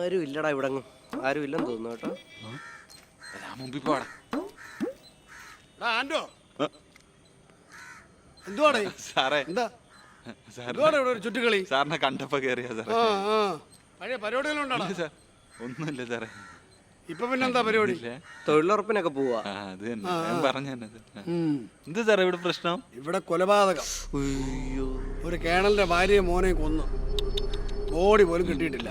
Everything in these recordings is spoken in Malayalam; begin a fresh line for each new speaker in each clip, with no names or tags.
ആരും ഇല്ലടാ ഇവിടെ ആരും ഇല്ലെന്ന് തോന്നുന്നു കേട്ടോ.
മുമ്പിൽ പോടാ.
എന്തുവാടേ
സാറേ,
എന്താ ഇവിടെ ഒരു ചുറ്റുകളി?
സാറിനെ കണ്ടപ്പോ കേറിയാ സാറേ.
പഴയ പരിപാടികളുണ്ടാ?
സാർ ഒന്നുമില്ല സാറേ.
ഇപ്പൊ പിന്നെ എന്താ പരിപാടി?
തൊഴിലുറപ്പിനൊക്കെ പോവാ.
അത് തന്നെ ഞാൻ പറഞ്ഞു തന്നെ. എന്ത് സാറേ ഇവിടെ പ്രശ്നം?
ഇവിടെ കൊലപാതകം. ഒരു കേണലിന്റെ ഭാര്യയെ മോനെ കൊന്നു. ബോഡി പോലും കിട്ടിയിട്ടില്ല.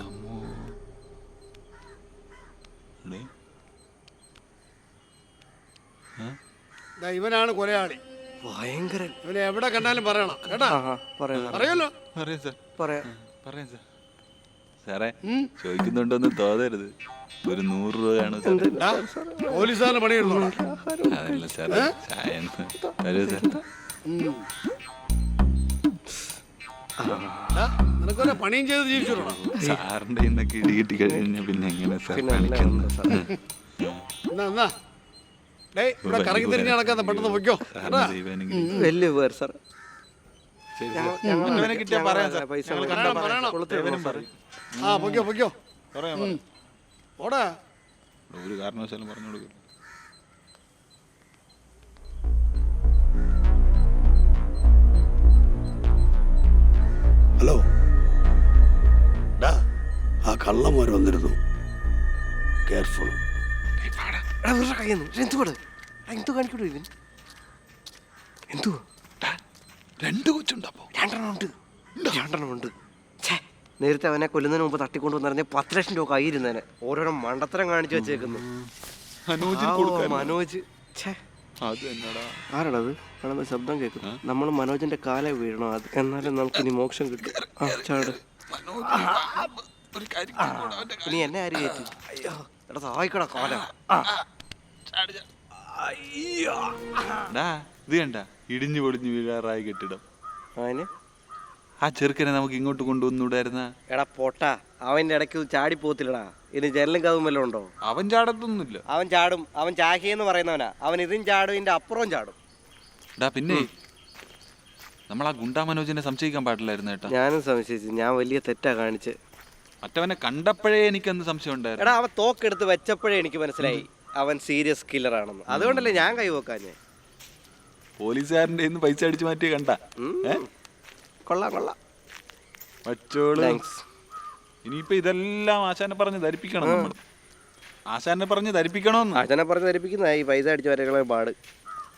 ഇവനാണ് കൊലയാളി.
ഭയങ്കരൻ.
ഇവനെ എവിടെ കണ്ടാലും പറയണം കേട്ടാ. പറയല്ലോ.
പറയാം സാർ, പറയാം സാർ. സാറേ ചോദിക്കുന്നുണ്ടോന്ന് തോന്നരുത്. ഒരു 100 രൂപ കാണും.
പോലീസുകാരന് പണിയിരുന്നോ?
അതല്ല സാറേ, ചായ തരൂ സാർ.
നിനക്കൊരു പണിയും ചെയ്ത് ജീവിച്ചോളൂ.
സാറിന്റെ ഇന്നൊക്കെ ഇടി കിട്ടി കഴിഞ്ഞ പിന്നെ എങ്ങനെ സാർ?
ഇവിടെ കറങ്ങി തിരിഞ്ഞ് നടക്കാതെ പെട്ടെന്ന് പൊയ്ക്കോ.
വലിയ പേർ സാർ.
കിട്ടിയാ പറയാം സാർ.
പൊയ്ക്കോ പൊയ്ക്കോ. ഓടാ.
ഒരു കാരണവശാലും പറഞ്ഞു കൊടുക്കില്ല.
ഹലോ, ആ കള്ളന്മാർ വന്നിരുന്നു. കെയർഫുൾ.
എന്തു കാണിക്കൂ ഇവൻ? എന്തു
2 കൊച്ചുണ്ടപ്പോ?
2 ഉണ്ട്. നേരത്തെ അവനെ കൊല്ലുന്നതിന് മുമ്പ് തട്ടിക്കൊണ്ടു വന്നിരുന്ന 10 ലക്ഷം രൂപ കയ്യിരുന്നേനെ. ഓരോരോ മണ്ടത്തരം കാണിച്ചു വെച്ചേക്കുന്നു. മനോജ്. ആരാടത്? ആണെന്ന് ശബ്ദം കേൾക്കുന്നു. നമ്മൾ മനോജിന്റെ കാലെ വീഴണം. അത് എന്നാലും നമുക്ക് ഇനി മോക്ഷം കിട്ടും. ചാട്. ഇനി എന്നെ ആര് കയറ്റി? അയ്യോ എടാ സഹായിക്കടാ കാലം.
ഇത് കണ്ട ഇടിഞ്ഞു പൊളിഞ്ഞു വീഴാറായി കെട്ടിടം.
അതിന്
ആ ചെറുക്കനെ നമുക്ക് ഇങ്ങോട്ട് കൊണ്ടുവന്നൂടായിരുന്ന?
എടാ പൊട്ടാ, അവന്റെ ഇടയ്ക്ക് ചാടി പോത്തില്ലടാ. ഇനി ജനലും കഥവും വല്ലതും ഉണ്ടോ?
അവൻ ചാടത്തൊന്നുമില്ല.
അവൻ ചാടും. അവൻ ചാഹിയെന്ന് പറയുന്നവനാ. അവൻ ഇതും ചാടും, ഇതിന്റെ അപ്പുറവും ചാടും.
പിന്നെ നമ്മൾ ആ ഗുണ്ടാ മനോജിനെ സംശയിക്കാൻ പാടില്ലായിരുന്നു കേട്ടോ.
ഞാനും സംശയിച്ചു. ഞാൻ വലിയ തെറ്റാ കാണിച്ച്.
മറ്റവനെ കണ്ടപ്പോഴേ എനിക്കന്ന് സംശയം ഉണ്ടായിരുന്നു.
എടാ അവൻ തോക്കെടുത്ത് വെച്ചപ്പോഴേ എനിക്ക് മനസ്സിലായി അവൻ സീരിയസ് കില്ലർ ആണെന്ന്. അതുകൊണ്ടല്ലേ ഞാൻ കൈവക്കാഞ്ഞേ.
പോലീസുകാരൻ്റെ പൈസ അടിച്ചു മാറ്റി കണ്ട.
കൊള്ളാം കൊള്ളാം.
ഇനിയിപ്പോ ഇതെല്ലാം ആശാനെ പറഞ്ഞ് ധരിപ്പിക്കണം. നമ്മൾ ആശാനെ പറഞ്ഞ് ധരിപ്പിക്കണമെന്ന്.
ആശാനെ പറഞ്ഞ് ധരിപ്പിക്കുന്ന ഈ പൈസ അടിച്ചു വരകളെ പാട്.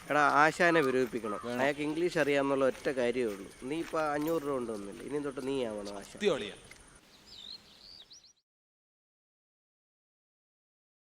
എടാ ആശാനെ വിരോധിപ്പിക്കണം. അയാൾക്ക് ഇംഗ്ലീഷ് അറിയാമെന്നുള്ള ഒറ്റ കാര്യമേ ഉള്ളൂ. നീ ഇപ്പൊ 500 രൂപ കൊണ്ടുവന്നില്ല. ഇനി തൊട്ട് നീ ആവണം ആശാൻ.